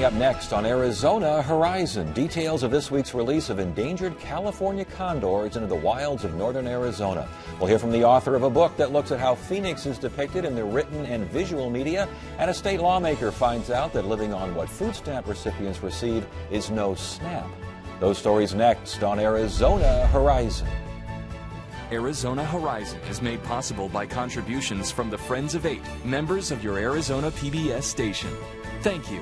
Coming up next on Arizona Horizon, details of this week's release of endangered California condors into the wilds of northern Arizona. We'll hear from the author of a book that looks at how Phoenix is depicted in the written and visual media, and a state lawmaker finds out that living on what food stamp recipients receive is no snap. Those stories next on Arizona Horizon. Arizona Horizon is made possible by contributions from the Friends of Eight, members of your Arizona PBS station. Thank you.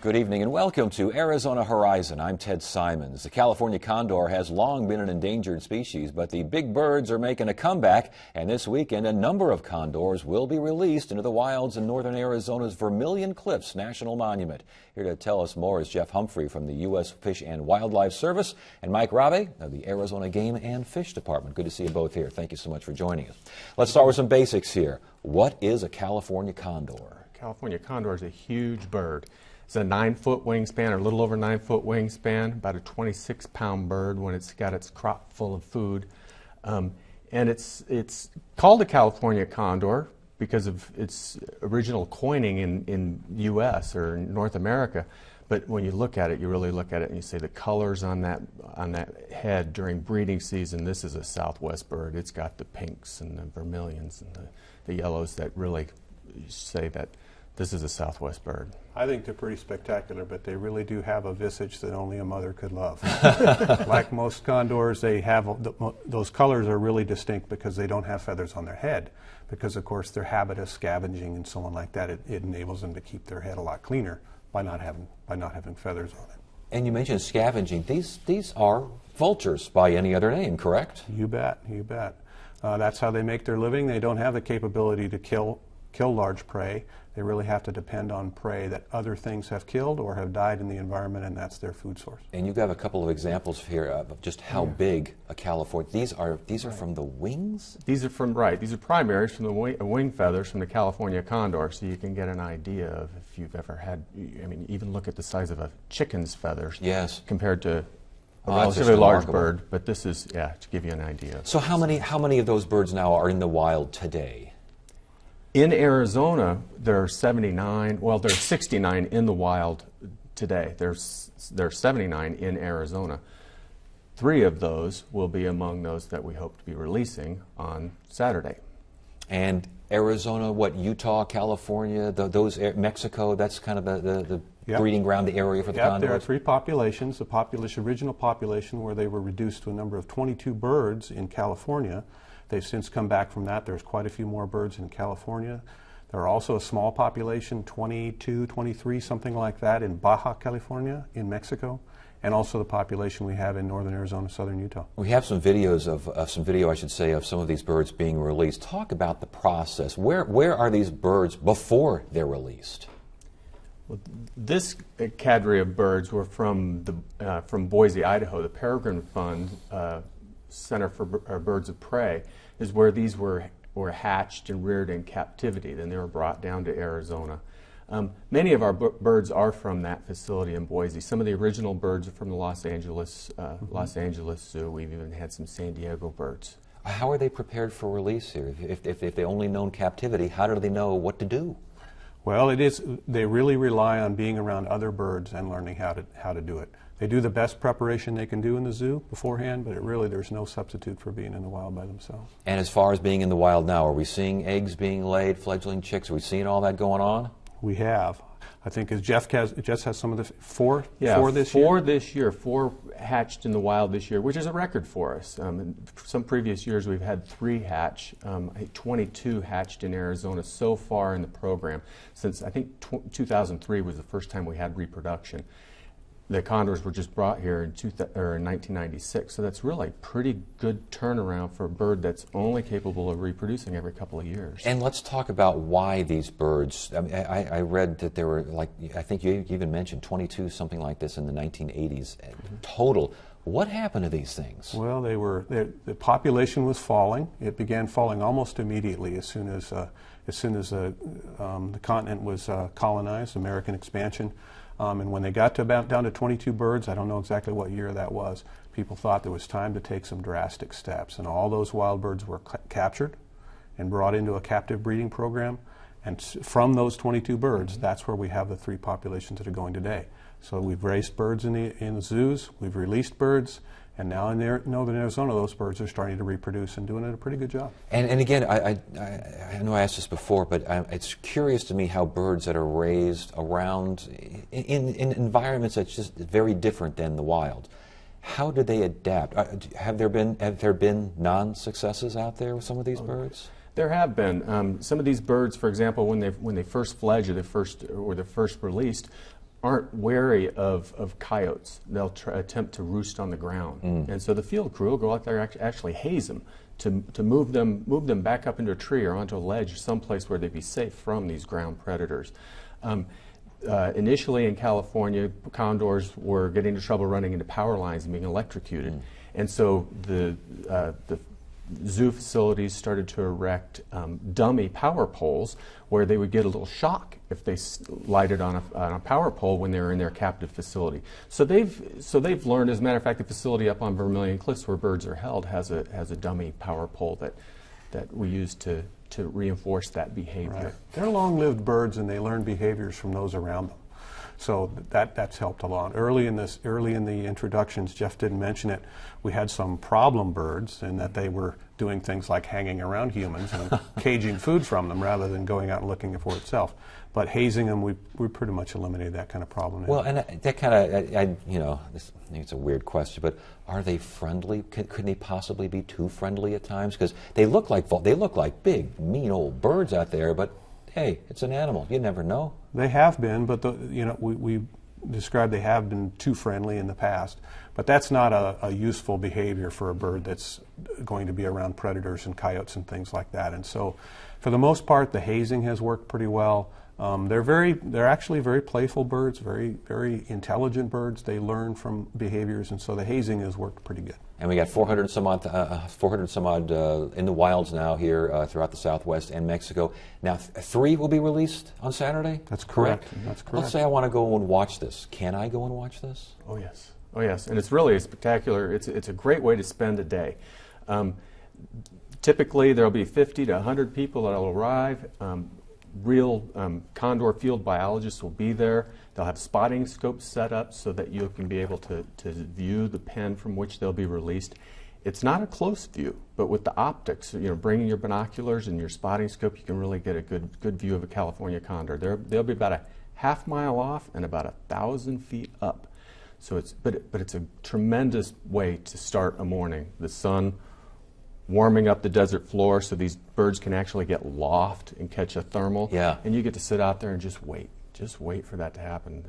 Good evening and welcome to Arizona Horizon. I'm Ted Simons. The California condor has long been an endangered species, but the big birds are making a comeback, and this weekend a number of condors will be released into the wilds in northern Arizona's Vermilion Cliffs National Monument. Here to tell us more is Jeff Humphrey from the U.S. Fish and Wildlife Service and Mike Rabe of the Arizona Game and Fish Department. Good to see you both here. Thank you so much for joining us. Let's start with some basics here. What is a California condor? California condor is a huge bird. It's a 9-foot wingspan, or a little over 9-foot wingspan, about a 26-pound bird when it's got its crop full of food. And it's called a California condor because of its original coining in U.S. or North America. But when you look at it, you really look at it and you say the colors on that head during breeding season, this is a Southwest bird. It's got the pinks and the vermilions and the yellows that really say that this is a Southwest bird. I think they're pretty spectacular, but they really do have a visage that only a mother could love. Like most condors, they have those colors are really distinct because they don't have feathers on their head. Because of course their habit of scavenging and so on like that, it enables them to keep their head a lot cleaner by not having feathers on it. And you mentioned scavenging. These are vultures by any other name, correct? You bet, you bet. That's how they make their living. They don't have the capability to kill large prey. They really have to depend on prey that other things have killed or have died in the environment, and that's their food source. And you've got a couple of examples here of just how big a California. These are from the wings? These are these are primaries from the wing feathers from the California condor, so you can get an idea of if you've ever had, I mean, even look at the size of a chicken's feathers. Yes. Compared to a relatively large bird, but this is, to give you an idea. So how many of those birds now are in the wild today? In Arizona, there are 79. Well, there are 69 in the wild today. There's 79 in Arizona. 3 of those will be among those that we hope to be releasing on Saturday. And Arizona, what, Utah, California, Mexico, that's kind of the breeding ground, the area for the condors? There are 3 populations. The original population where they were reduced to a number of 22 birds in California. They've since come back from that. There's quite a few more birds in California. There are also a small population, 22, 23, something like that, in Baja California, in Mexico, and also the population we have in northern Arizona, southern Utah. We have some videos of some of these birds being released. Talk about the process. Where are these birds before they're released? Well, this cadre of birds were from Boise, Idaho. The Peregrine Fund Center for Birds of Prey is where these were hatched and reared in captivity. Then they were brought down to Arizona. Many of our birds are from that facility in Boise. Some of the original birds are from the Los Angeles Zoo. We've even had some San Diego birds. How are they prepared for release here? If they only known captivity, how do they know what to do? Well, they really rely on being around other birds and learning how to do it. They do the best preparation they can do in the zoo beforehand, but there's no substitute for being in the wild by themselves. And as far as being in the wild now, are we seeing eggs being laid, fledgling chicks? Are we seeing all that going on? We have. I think as Jeff has some of the four this year? 4 this year. 4 hatched in the wild this year, which is a record for us. In some previous years we've had 3 hatch. 22 hatched in Arizona so far in the program. Since I think 2003 was the first time we had reproduction. The condors were just brought here in 1996, so that's really a pretty good turnaround for a bird that's only capable of reproducing every couple of years. And let's talk about why these birds. I read that there were, I think you even mentioned 22, something like this in the 1980s total. What happened to these things? Well, the population was falling. It began falling almost immediately as soon as the continent was colonized, American expansion. And when they got to down to 22 birds, I don't know exactly what year that was, people thought there was time to take some drastic steps. And all those wild birds were captured and brought into a captive breeding program. And from those 22 birds, that's where we have the 3 populations that are going today. So we've raised birds in the zoos, we've released birds, and now in northern Arizona, those birds are starting to reproduce and doing a pretty good job. And again, I know I asked this before, but it's curious to me how birds that are raised around in environments that's just very different than the wild, how do they adapt? Have there been non-successes out there with some of these birds? There have been. Some of these birds, for example, when they first fledge or they're first released, aren't wary of coyotes. They'll attempt to roost on the ground, and so the field crew will go out there and actually haze them to move them back up into a tree or onto a ledge or someplace where they'd be safe from these ground predators. Initially in California, condors were getting into trouble running into power lines and being electrocuted, and so the zoo facilities started to erect dummy power poles where they would get a little shock if they lighted on a power pole when they were in their captive facility. So they've learned. As a matter of fact, the facility up on Vermilion Cliffs where birds are held has a dummy power pole that we use to reinforce that behavior. Right. They're long-lived birds, and they learn behaviors from those around them. So that's helped a lot. Early in the introductions, Jeff didn't mention it, we had some problem birds in that they were doing things like hanging around humans and caging food from them rather than going out and looking for itself. But hazing them, we pretty much eliminated that kind of problem. Well, and that kind of, maybe it's a weird question, but are they friendly? Could they possibly be too friendly at times? Because they look like big, mean old birds out there, but hey, it's an animal. You never know. They have been, but we described they have been too friendly in the past. But that's not a useful behavior for a bird that's going to be around predators and coyotes and things like that. And so, for the most part, the hazing has worked pretty well. They're actually very playful birds, very, very intelligent birds. They learn from behaviors, and so the hazing has worked pretty good. And we got 400 some odd in the wilds now here throughout the Southwest and Mexico. Now, 3 will be released on Saturday? That's correct. That's correct. Let's say I want to go and watch this. Can I go and watch this? Oh, yes. Oh, yes. And it's really spectacular. It's a great way to spend a day. Typically, there will be 50 to 100 people that will arrive. Real condor field biologists will be there. They'll have spotting scopes set up so that you can be able to view the pen from which they'll be released. It's not a close view, but with the optics, bringing your binoculars and your spotting scope, you can really get a good view of a California condor. They'll be about a half mile off and about 1,000 feet up. So it's a tremendous way to start a morning. The sun warming up the desert floor so these birds can actually get loft and catch a thermal. Yeah. And you get to sit out there and just wait for that to happen.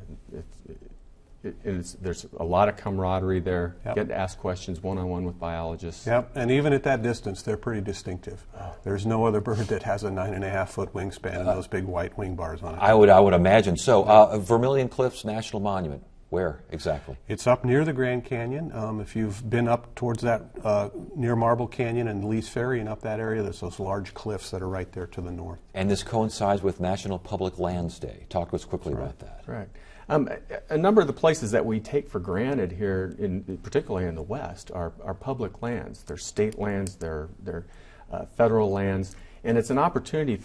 There's a lot of camaraderie there. Yep. Get to ask questions one-on-one with biologists. Yep, and even at that distance, they're pretty distinctive. There's no other bird that has a 9.5-foot wingspan and those big white wing bars on it. I would imagine so. Vermilion Cliffs National Monument. Where exactly? It's up near the Grand Canyon. If you've been up towards that, near Marble Canyon and Lee's Ferry and up that area, there's those large cliffs that are right there to the north. And this coincides with National Public Lands Day. Talk to us quickly about that. Right. A number of the places that we take for granted here, particularly in the West, are public lands. They're state lands, they're federal lands, and it's an opportunity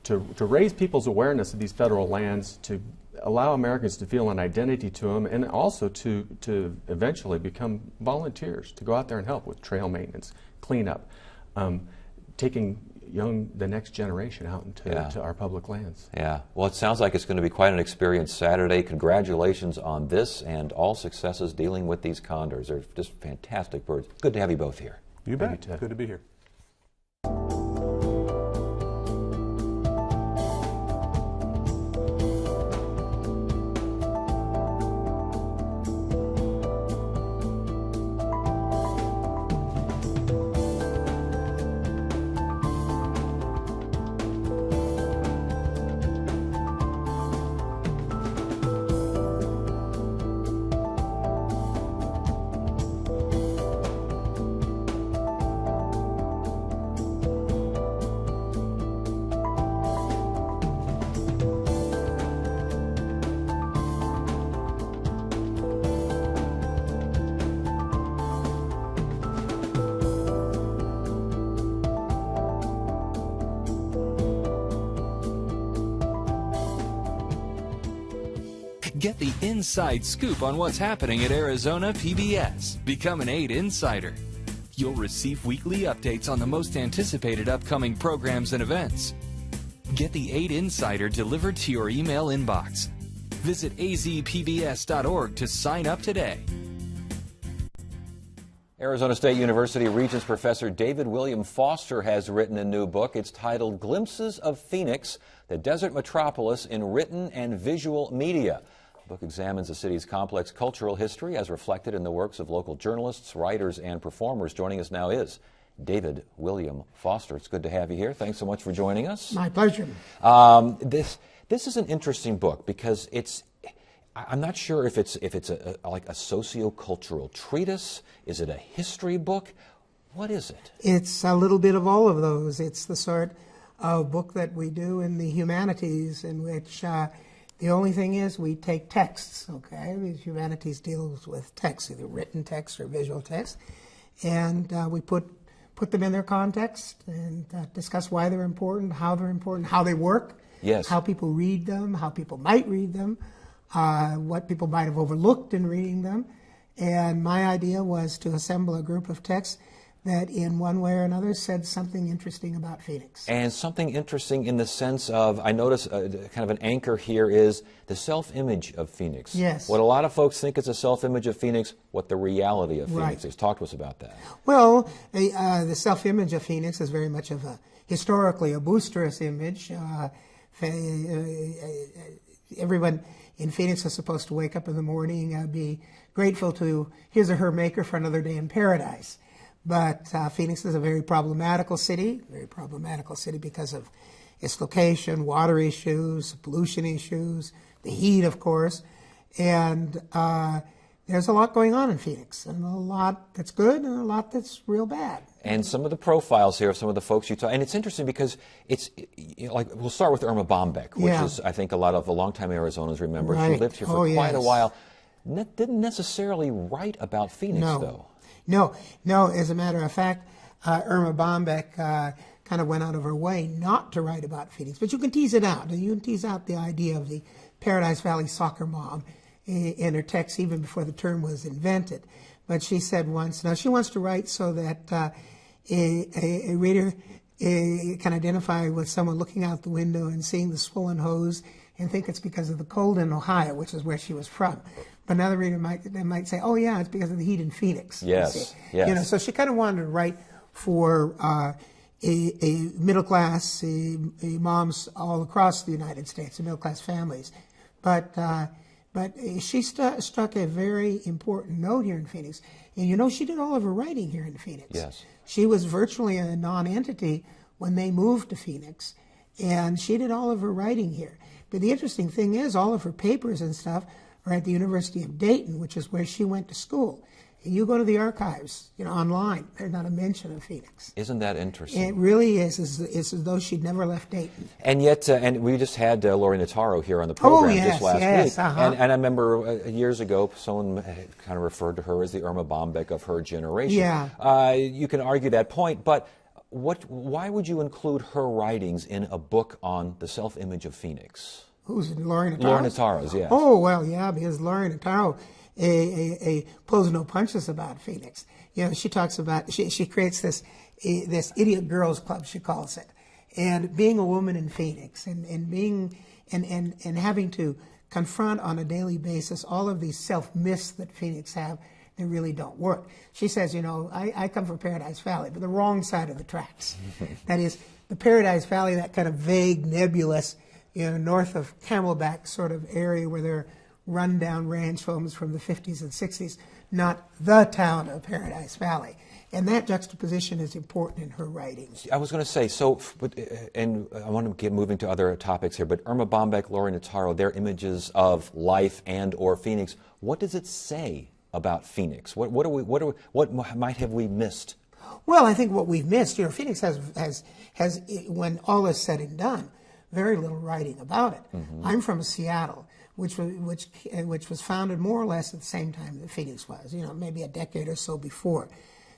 to raise people's awareness of these federal lands, to allow Americans to feel an identity to them, and also to eventually become volunteers, to go out there and help with trail maintenance, cleanup, taking the next generation out into our public lands. Yeah. Well, it sounds like it's going to be quite an experience Saturday. Congratulations on this and all successes dealing with these condors. They're just fantastic birds. Good to have you both here. You bet. Good to be here. Get the inside scoop on what's happening at Arizona PBS. Become an 8 Insider. You'll receive weekly updates on the most anticipated upcoming programs and events. Get the 8 Insider delivered to your email inbox. Visit azpbs.org to sign up today. Arizona State University Regents Professor David William Foster has written a new book. It's titled Glimpses of Phoenix, the Desert Metropolis in Written and Visual Media. The book examines the city's complex cultural history as reflected in the works of local journalists, writers, and performers. Joining us now is David William Foster. It's good to have you here. Thanks so much for joining us. My pleasure. This is an interesting book because I'm not sure if it's like a sociocultural treatise. Is it a history book? What is it? It's a little bit of all of those. It's the sort of book that we do in the humanities, in which the only thing is we take texts. Okay, the humanities deals with text, either written text or visual text, and we put them in their context and discuss why they're important, how they work, yes, how people read them, how people might read them. What people might have overlooked in reading them. And my idea was to assemble a group of texts that in one way or another said something interesting about Phoenix. And something interesting in the sense of, I notice kind of an anchor here is the self-image of Phoenix. Yes. What a lot of folks think is a self-image of Phoenix, what the reality of Right. Phoenix is. Talk to us about that. Well, the self-image of Phoenix is very much of historically a boisterous image. Everyone in Phoenix is supposed to wake up in the morning, be grateful to his or her maker for another day in paradise. But Phoenix is a very problematical city because of its location, water issues, pollution issues, the heat, of course. And there's a lot going on in Phoenix, and a lot that's good and a lot that's real bad. And some of the profiles here of some of the folks you talk, and it's interesting because it's like, we'll start with Irma Bombeck, which is, I think, a lot of the longtime Arizonans remember. Right. She lived here for quite a while. Didn't necessarily write about Phoenix, though. No. As a matter of fact, Irma Bombeck kind of went out of her way not to write about Phoenix. But you can tease it out. You can tease out the idea of the Paradise Valley soccer mom in her text even before the term was invented. But she said once, now she wants to write so that a reader can identify with someone looking out the window and seeing the swollen hose and think it's because of the cold in Ohio, which is where she was from. But another reader might say, oh yeah, it's because of the heat in Phoenix. Yes. So she kind of wanted to write for a middle class moms all across the United States, middle class families. But she struck a very important note here in Phoenix. And she did all of her writing here in Phoenix. Yes. She was virtually a non-entity when they moved to Phoenix. And she did all of her writing here. But the interesting thing is all of her papers and stuff are at the University of Dayton, which is where she went to school. And you go to the archives, online, there's not a mention of Phoenix. Isn't that interesting? It really is. It's as though she'd never left Dayton. And yet, and we just had Lori Notaro here on the program just last week. Uh-huh. And I remember years ago, someone kind of referred to her as the Irma Bombeck of her generation. Yeah. You can argue that point, but why would you include her writings in a book on the self-image of Phoenix? Who's Lori Notaro? Lori Notaro's, yes. Oh, well, yeah, because Lori Notaro pulls no punches about Phoenix. She talks about, she creates this idiot girls club, she calls it. And being a woman in Phoenix and being, and having to confront on a daily basis all of these self-myths that Phoenix have that really don't work. She says, I come from Paradise Valley, but the wrong side of the tracks. That is, the Paradise Valley, that kind of vague, nebulous, north of Camelback sort of area where there are run-down ranch homes from the 50s and 60s, not the town of Paradise Valley. And that juxtaposition is important in her writings. I was going to say, and I want to get moving to other topics here, but Irma Bombeck, Lori Notaro, their images of life and or Phoenix, what does it say about Phoenix? What might have we missed? Well, I think what we've missed, Phoenix has, when all is said and done, very little writing about it. Mm-hmm. I'm from Seattle, which was founded more or less at the same time that Phoenix was, maybe a decade or so before.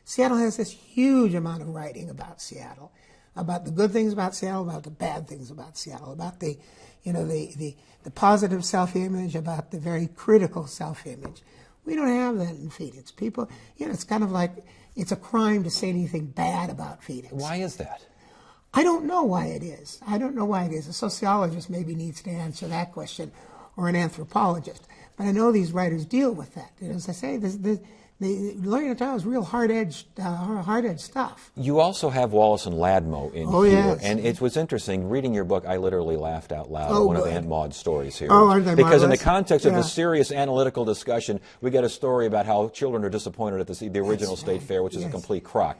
Seattle has this huge amount of writing about Seattle. about the good things about Seattle, about the bad things about Seattle, about the, you know, the positive self-image, about the very critical self-image. We don't have that in Phoenix. People, you know, it's kind of like it's a crime to say anything bad about Phoenix. Why is that? I don't know why it is. I don't know why it is. A sociologist maybe needs to answer that question, or an anthropologist. But I know these writers deal with that. And as I say, the Learning to Tell is real hard-edged stuff. You also have Wallace and Ladmo in Oh, here, yes. and it was interesting reading your book. I literally laughed out loud Oh, at one of good. Aunt Maud's stories here. Oh, aren't they because in the marvelous? context of Yeah. the serious analytical discussion, we get a story about how children are disappointed at the original That's State right. Fair, which is a Yes. complete crock.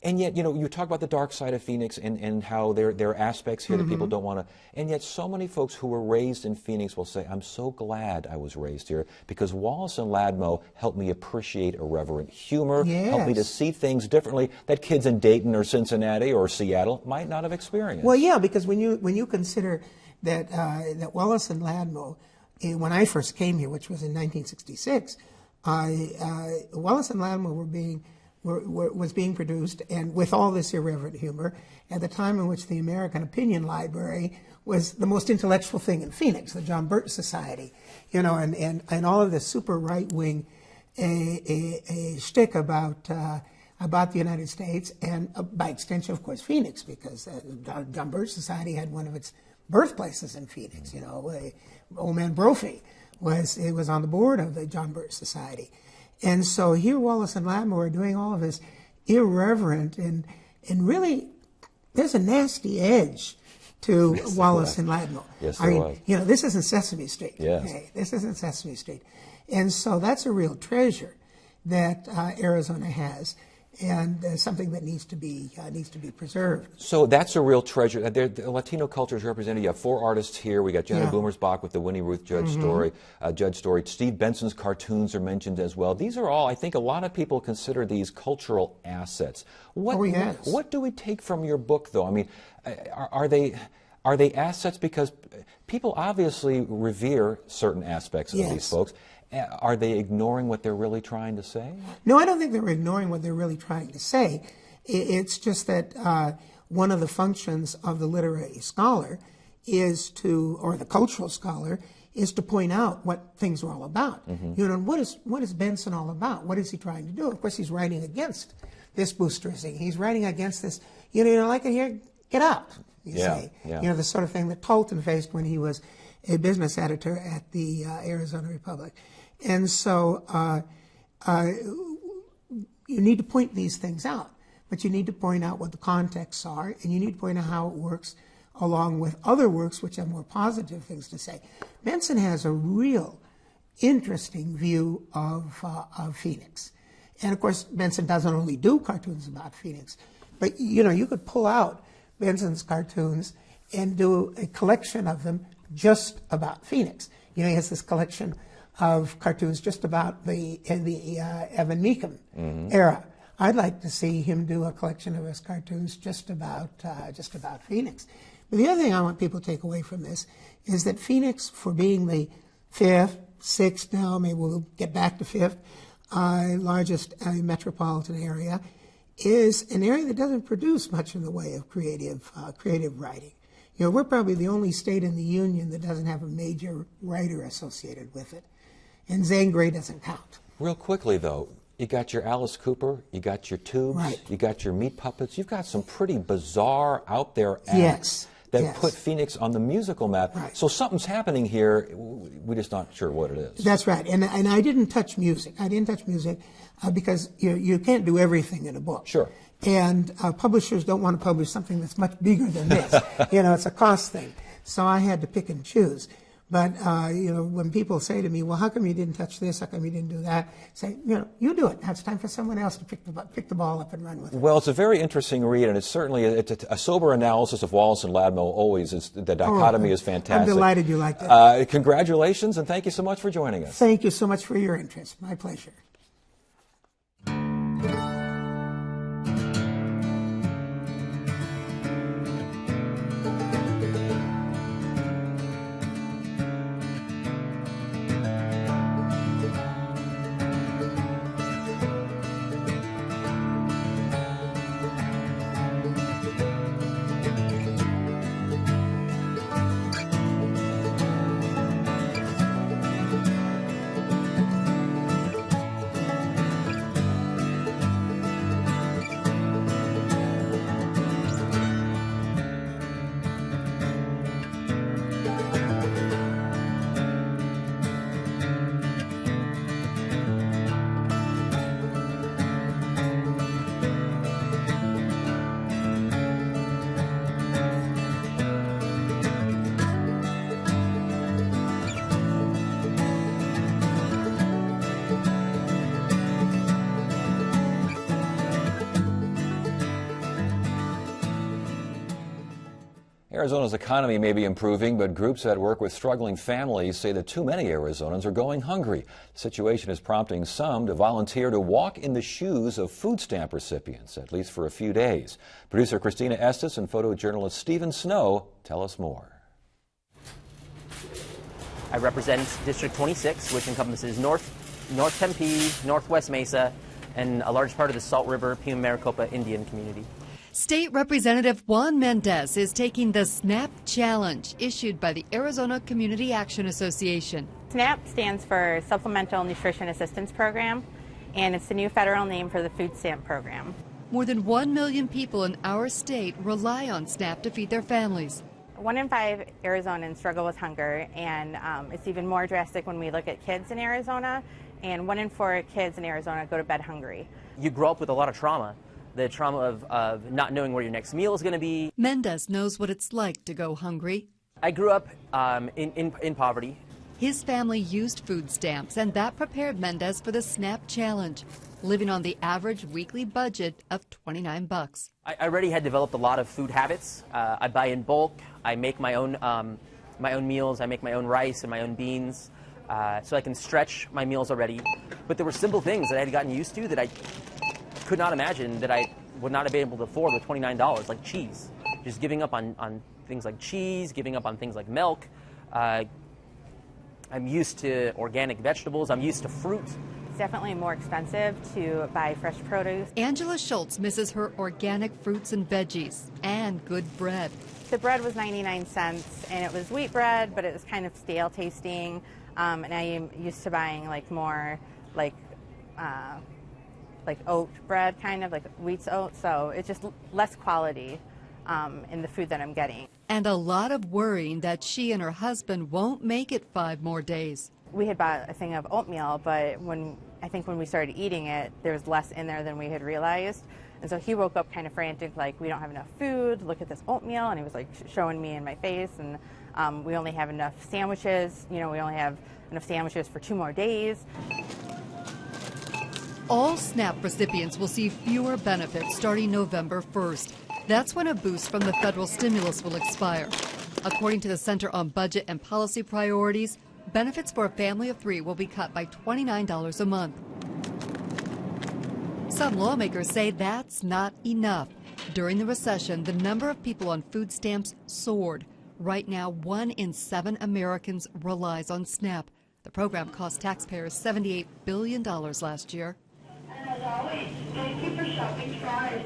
And yet, you know, you talk about the dark side of Phoenix and how there are aspects here that people don't want to. And yet, so many folks who were raised in Phoenix will say, "I'm so glad I was raised here because Wallace and Ladmo helped me appreciate irreverent humor, helped me to Yes. see things differently that kids in Dayton or Cincinnati or Seattle might not have experienced." Well, yeah, because when you consider that that Wallace and Ladmo, when I first came here, which was in 1966, Wallace and Ladmo was being produced, and with all this irreverent humor, at the time in which the American Opinion Library was the most intellectual thing in Phoenix, the John Birch Society, you know, and all of this super right-wing shtick about the United States, and by extension, of course, Phoenix, because the John Birch Society had one of its birthplaces in Phoenix. You know, old man Brophy was on the board of the John Birch Society. And so here Wallace and Ladmo are doing all of this irreverent and really there's a nasty edge to Wallace and Ladmo. Yes, I there mean, was. you know, this isn't Sesame Street. Yes. Okay? This isn't Sesame Street. And so that's a real treasure that Arizona has, and something that needs to be preserved. So that's a real treasure. The Latino culture is represented. You have 4 artists here. We got Jenna Yeah. Boomersbach with the Winnie Ruth Judge story. Steve Benson's cartoons are mentioned as well. These are all, I think, a lot of people consider these cultural assets. Oh, yes. What do we take from your book, though? I mean, are they assets because people obviously revere certain aspects of these Yes. folks? Are they ignoring what they're really trying to say? No, I don't think they're ignoring what they're really trying to say. It's just that one of the functions of the literary scholar is to, or the cultural scholar, is to point out what things are all about. You know, what is Benson all about? What is he trying to do? Of course, he's writing against this boostering. He's writing against this, you know, like it here, get out, you say. Yeah. You know, the sort of thing that Tolton faced when he was a business editor at the Arizona Republic. And so you need to point these things out, but you need to point out what the contexts are, and you need to point out how it works along with other works which have more positive things to say. Benson has a real interesting view of Phoenix. And of course, Benson doesn't only do cartoons about Phoenix, but you know, you could pull out Benson's cartoons and do a collection of them just about Phoenix. You know, he has this collection of cartoons just about the Evan Meacham era. I'd like to see him do a collection of his cartoons just about Phoenix. But the other thing I want people to take away from this is that Phoenix, for being the 5th, 6th now, maybe we'll get back to 5th, largest metropolitan area, is an area that doesn't produce much in the way of creative writing. You know, we're probably the only state in the Union that doesn't have a major writer associated with it. And Zane Grey doesn't count. Real quickly, though, you got your Alice Cooper, you got your Tubes, Right. you got your Meat Puppets. You've got some pretty bizarre, out there acts Yes, that yes. put Phoenix on the musical map. Right. So something's happening here. We're just not sure what it is. That's right. And I didn't touch music. I didn't touch music because you can't do everything in a book. Sure. And publishers don't want to publish something that's much bigger than this. You know, it's a cost thing. So I had to pick and choose. But, you know, when people say to me, well, how come you didn't touch this? How come you didn't do that? Say, you know, you do it. Now it's time for someone else to pick the ball up and run with it. Well, it's a very interesting read, and it's certainly a sober analysis of Wallace and Ladmo. Always is the dichotomy is fantastic. I'm delighted you liked it. Congratulations, and thank you so much for joining us. Thank you so much for your interest. My pleasure. Arizona's economy may be improving, but groups that work with struggling families say that too many Arizonans are going hungry. The situation is prompting some to volunteer to walk in the shoes of food stamp recipients, at least for a few days. Producer Christina Estes and photojournalist Stephen Snow tell us more. I represent District 26, which encompasses North Tempe, Northwest Mesa, and a large part of the Salt River, Pima Maricopa Indian community. State Representative Juan Mendez is taking the SNAP Challenge issued by the Arizona Community Action Association. SNAP stands for Supplemental Nutrition Assistance Program, and it's the new federal name for the food stamp program. More than 1 million people in our state rely on SNAP to feed their families. 1 in 5 Arizonans struggle with hunger, and it's even more drastic when we look at kids in Arizona, and 1 in 4 kids in Arizona go to bed hungry. You grow up with a lot of trauma. The trauma of not knowing where your next meal is going to be. Mendez knows what it's like to go hungry. I grew up in poverty. His family used food stamps, and that prepared Mendez for the SNAP Challenge, living on the average weekly budget of $29. I already had developed a lot of food habits. I buy in bulk. I make my own meals. I make my own rice and my own beans, so I can stretch my meals already. But there were simple things that I had gotten used to that I could not imagine that I would not have been able to afford with $29, like cheese. Just giving up on things like cheese, giving up on things like milk. I'm used to organic vegetables. I'm used to fruit. It's definitely more expensive to buy fresh produce. Angela Schultz misses her organic fruits and veggies and good bread. The bread was 99 cents, and it was wheat bread, but it was kind of stale tasting. And I am used to buying like more like oat bread, kind of like wheat's oat, so it's just less quality in the food that I'm getting. And a lot of worrying that she and her husband won't make it 5 more days. We had bought a thing of oatmeal, but I think when we started eating it, there was less in there than we had realized. And so he woke up kind of frantic, like, we don't have enough food, look at this oatmeal, and he was like showing me in my face, and we only have enough sandwiches, we only have enough sandwiches for 2 more days. All SNAP recipients will see fewer benefits starting November 1st. That's when a boost from the federal stimulus will expire. According to the Center on Budget and Policy Priorities, benefits for a family of 3 will be cut by $29 a month. Some lawmakers say that's not enough. During the recession, the number of people on food stamps soared. Right now, 1 in 7 Americans relies on SNAP. The program cost taxpayers $78 billion last year. As always, thank you for shopping Fry's.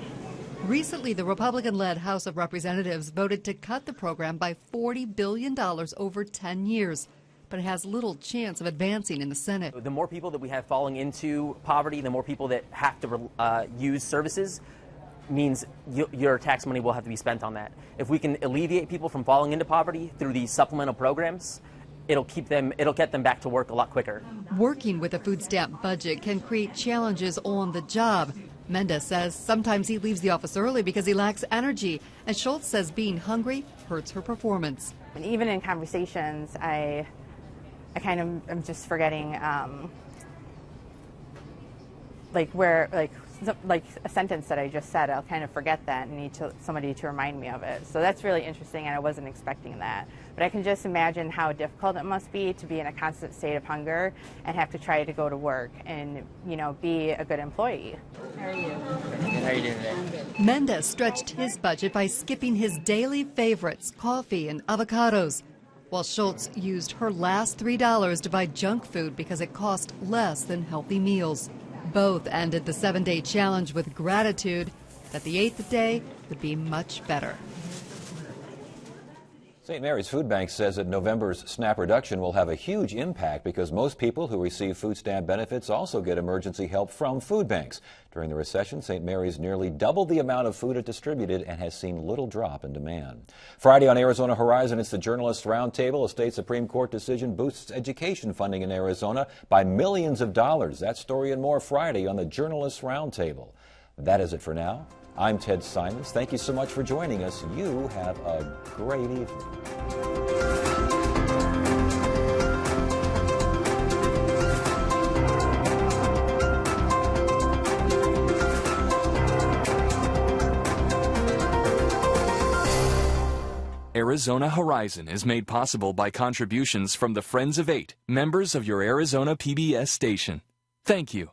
Recently, the Republican-led House of Representatives voted to cut the program by $40 billion over 10 years, but it has little chance of advancing in the Senate. The more people that we have falling into poverty, the more people that have to use services, means your tax money will have to be spent on that. If we can alleviate people from falling into poverty through these supplemental programs, it'll get them back to work a lot quicker. Working with a food stamp budget can create challenges on the job. Mendez says sometimes he leaves the office early because he lacks energy, and Schultz says being hungry hurts her performance. And even in conversations, I kind of am just forgetting, like a sentence that I just said, I'll kind of forget that and need somebody to remind me of it. So that's really interesting, and I wasn't expecting that. But I can just imagine how difficult it must be to be in a constant state of hunger and have to try to go to work and, be a good employee. How are you? Good. How are you doing today? Mendez stretched his budget by skipping his daily favorites, coffee and avocados, while Schultz used her last $3 to buy junk food because it cost less than healthy meals. Both ended the 7-day challenge with gratitude that the 8th day would be much better. St. Mary's Food Bank says that November's SNAP reduction will have a huge impact because most people who receive food stamp benefits also get emergency help from food banks. During the recession, St. Mary's nearly doubled the amount of food it distributed and has seen little drop in demand. Friday on Arizona Horizon, it's the Journalists Roundtable. A state Supreme Court decision boosts education funding in Arizona by millions of dollars. That story and more Friday on the Journalists Roundtable. That is it for now. I'm Ted Simons. Thank you so much for joining us. You have a great evening. Arizona Horizon is made possible by contributions from the Friends of 8, members of your Arizona PBS station. Thank you.